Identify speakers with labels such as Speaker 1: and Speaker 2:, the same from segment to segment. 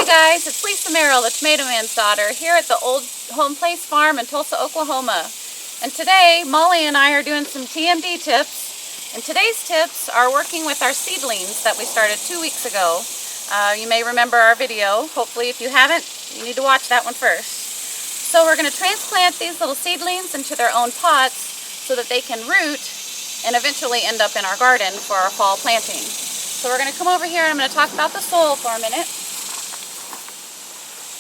Speaker 1: Hey guys, it's Lisa Merrill, the Tomato Man's daughter, here at the Old Home Place Farm in Tulsa, Oklahoma. And today, Molly and I are doing some TMD tips. And today's tips are working with our seedlings that we started 2 weeks ago. You may remember our video. Hopefully, if you haven't, you need to watch that one first. So we're going to transplant these little seedlings into their own pots so that they can root and eventually end up in our garden for our fall planting. So we're going to come over here and I'm going to talk about the soil for a minute.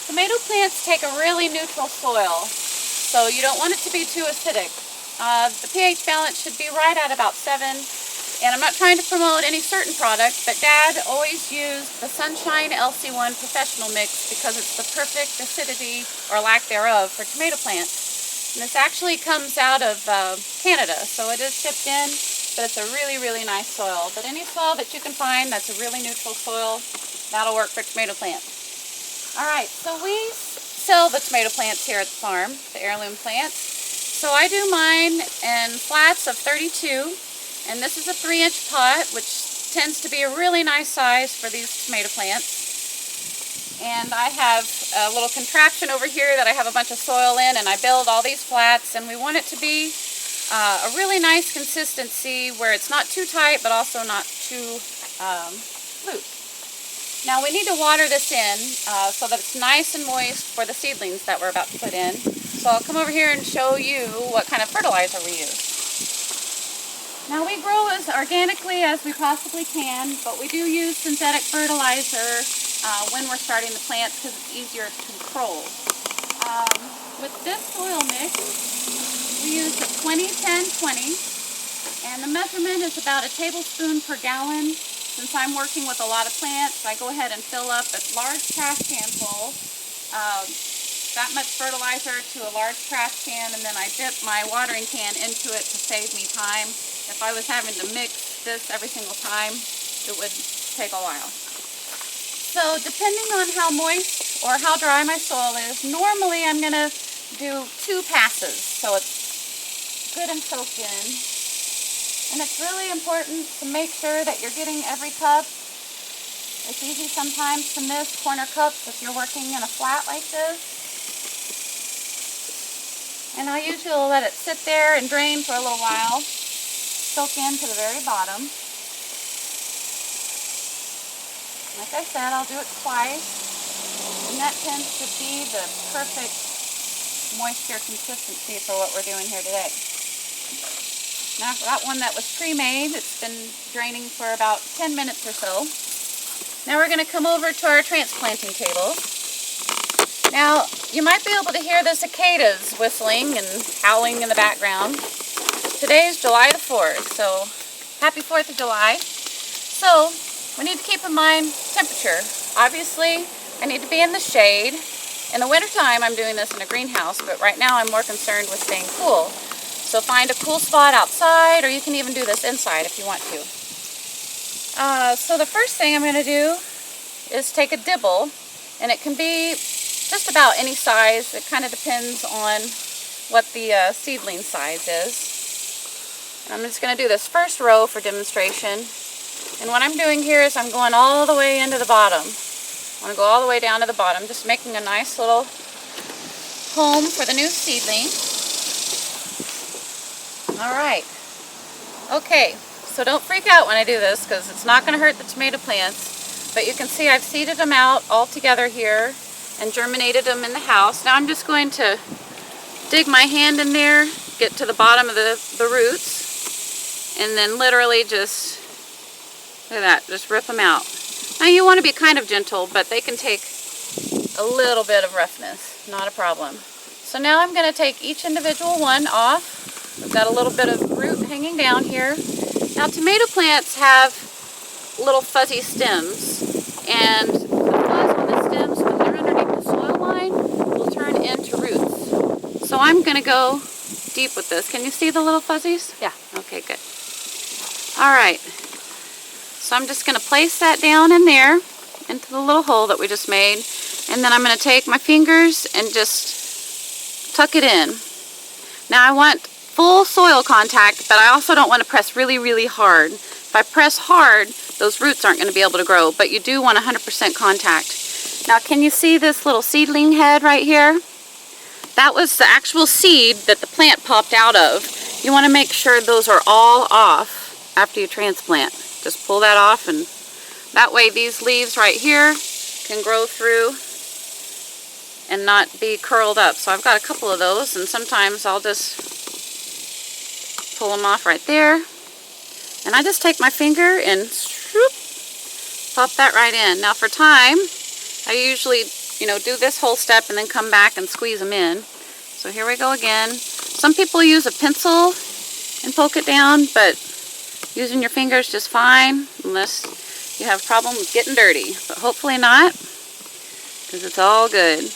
Speaker 1: Tomato plants take a really neutral soil, so you don't want it to be too acidic. The pH balance should be right at about 7, and I'm not trying to promote any certain product, but Dad always used the Sunshine LC1 Professional Mix because it's the perfect acidity, or lack thereof, for tomato plants. And this actually comes out of Canada, so it is shipped in, but it's a really, really nice soil. But any soil that you can find that's a really neutral soil, that'll work for tomato plants. Alright, so we sell the tomato plants here at the farm, the heirloom plants. So I do mine in flats of 32, and this is a 3-inch pot, which tends to be a really nice size for these tomato plants. And I have a little contraption over here that I have a bunch of soil in, and I build all these flats, and we want it to be a really nice consistency where it's not too tight, but also not too loose. Now we need to water this in so that it's nice and moist for the seedlings that we're about to put in. So I'll come over here and show you what kind of fertilizer we use. Now we grow as organically as we possibly can, but we do use synthetic fertilizer when we're starting the plants because it's easier to control. With this soil mix, we use a 20-10-20, and the measurement is about a tablespoon per gallon. Since I'm working with a lot of plants, I go ahead and fill up a large trash can full, that much fertilizer to a large trash can, and then I dip my watering can into it to save me time. If I was having to mix this every single time, it would take a while. So depending on how moist or how dry my soil is, normally I'm going to do 2 passes so it's good and soaked in. And it's really important to make sure that you're getting every cup. It's easy sometimes to miss corner cups if you're working in a flat like this. And I usually let it sit there and drain for a little while, soak in to the very bottom. Like I said, I'll do it twice, and that tends to be the perfect moisture consistency for what we're doing here today. Now I've got one that was pre-made. It's been draining for about 10 minutes or so. Now we're going to come over to our transplanting table. Now you might be able to hear the cicadas whistling and howling in the background. Today is July the 4th, so happy 4th of July. So we need to keep in mind temperature. Obviously I need to be in the shade. In the wintertime I'm doing this in a greenhouse, but right now I'm more concerned with staying cool. So find a cool spot outside, or you can even do this inside if you want to. So the first thing I'm going to do is take a dibble, and it can be just about any size. It kind of depends on what the seedling size is. And I'm just going to do this first row for demonstration. And what I'm doing here is I'm going all the way into the bottom. I'm going to go all the way down to the bottom, just making a nice little home for the new seedling. Alright, okay, so don't freak out when I do this because it's not going to hurt the tomato plants, but you can see I've seeded them out all together here and germinated them in the house. Now I'm just going to dig my hand in there, get to the bottom of the roots, and then literally just, look at that, just rip them out. Now you want to be kind of gentle, but they can take a little bit of roughness, not a problem. So now I'm going to take each individual one off. We've got a little bit of root hanging down here. Now tomato plants have little fuzzy stems, and the fuzz on the stems when they're underneath the soil line will turn into roots. So I'm going to go deep with this. Can you see the little fuzzies? Yeah, okay, good. Alright, so I'm just going to place that down in there into the little hole that we just made, and then I'm going to take my fingers and just tuck it in. Now I want full soil contact, but I also don't want to press really, really hard. If I press hard, those roots aren't going to be able to grow, but you do want 100% contact. Now can you see this little seedling head right here? That was the actual seed that the plant popped out of. You want to make sure those are all off after you transplant. Just pull that off, and that way these leaves right here can grow through and not be curled up. So I've got a couple of those, and sometimes I'll just pull them off right there. And I just take my finger and swoop, pop that right in. Now for time, I usually, do this whole step and then come back and squeeze them in. So here we go again. Some people use a pencil and poke it down, but using your fingers just fine, unless you have a problem with getting dirty. But hopefully not, because it's all good.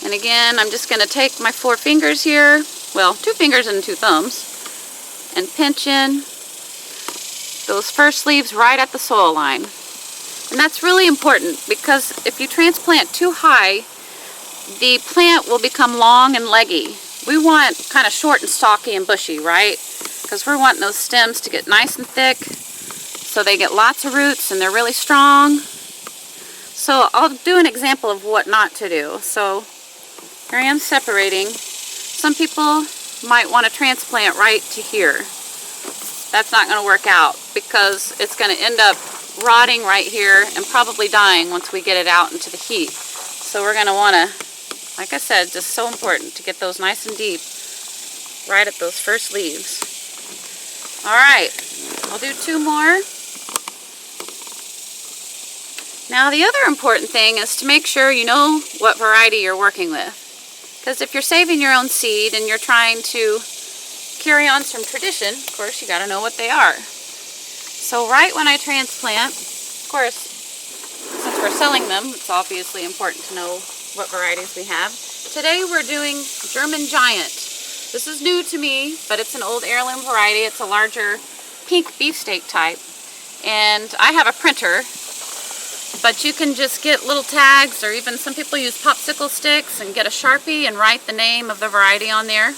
Speaker 1: And again, I'm just going to take my 4 fingers here, well, 2 fingers and 2 thumbs, and pinch in those first leaves right at the soil line. And that's really important, because if you transplant too high, the plant will become long and leggy. We want kind of short and stocky and bushy, right? Because we're wanting those stems to get nice and thick, so they get lots of roots and they're really strong. So I'll do an example of what not to do. So here I am separating. Some people might want to transplant right to here. That's not going to work out, because it's going to end up rotting right here and probably dying once we get it out into the heat. So we're going to want to, like I said, just so important to get those nice and deep right at those first leaves. Alright, I'll do 2 more. Now the other important thing is to make sure you know what variety you're working with. Because if you're saving your own seed and you're trying to carry on some tradition, of course you got to know what they are. So right when I transplant, of course, since we're selling them, it's obviously important to know what varieties we have. Today we're doing German Giant. This is new to me, but it's an old heirloom variety. It's a larger pink beefsteak type. And I have a printer, but you can just get little tags, or even some people use popsicle sticks and get a Sharpie and write the name of the variety on there.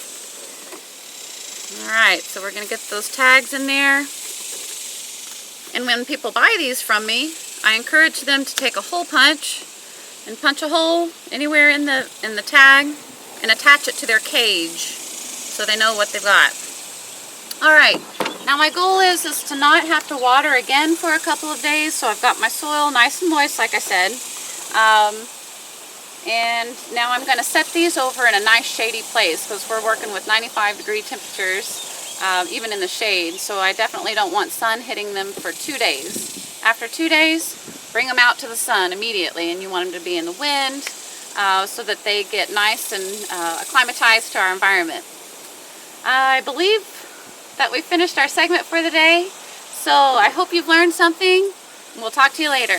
Speaker 1: Alright, so we're going to get those tags in there. And when people buy these from me, I encourage them to take a hole punch and punch a hole anywhere in the tag and attach it to their cage so they know what they've got. Alright, now my goal is to not have to water again for a couple of days, so I've got my soil nice and moist, like I said. And now I'm going to set these over in a nice shady place, because we're working with 95-degree temperatures, even in the shade, so I definitely don't want sun hitting them for 2 days. After 2 days, bring them out to the sun immediately, and you want them to be in the wind so that they get nice and acclimatized to our environment. I believe that we finished our segment for the day, so I hope you've learned something. We'll talk to you later.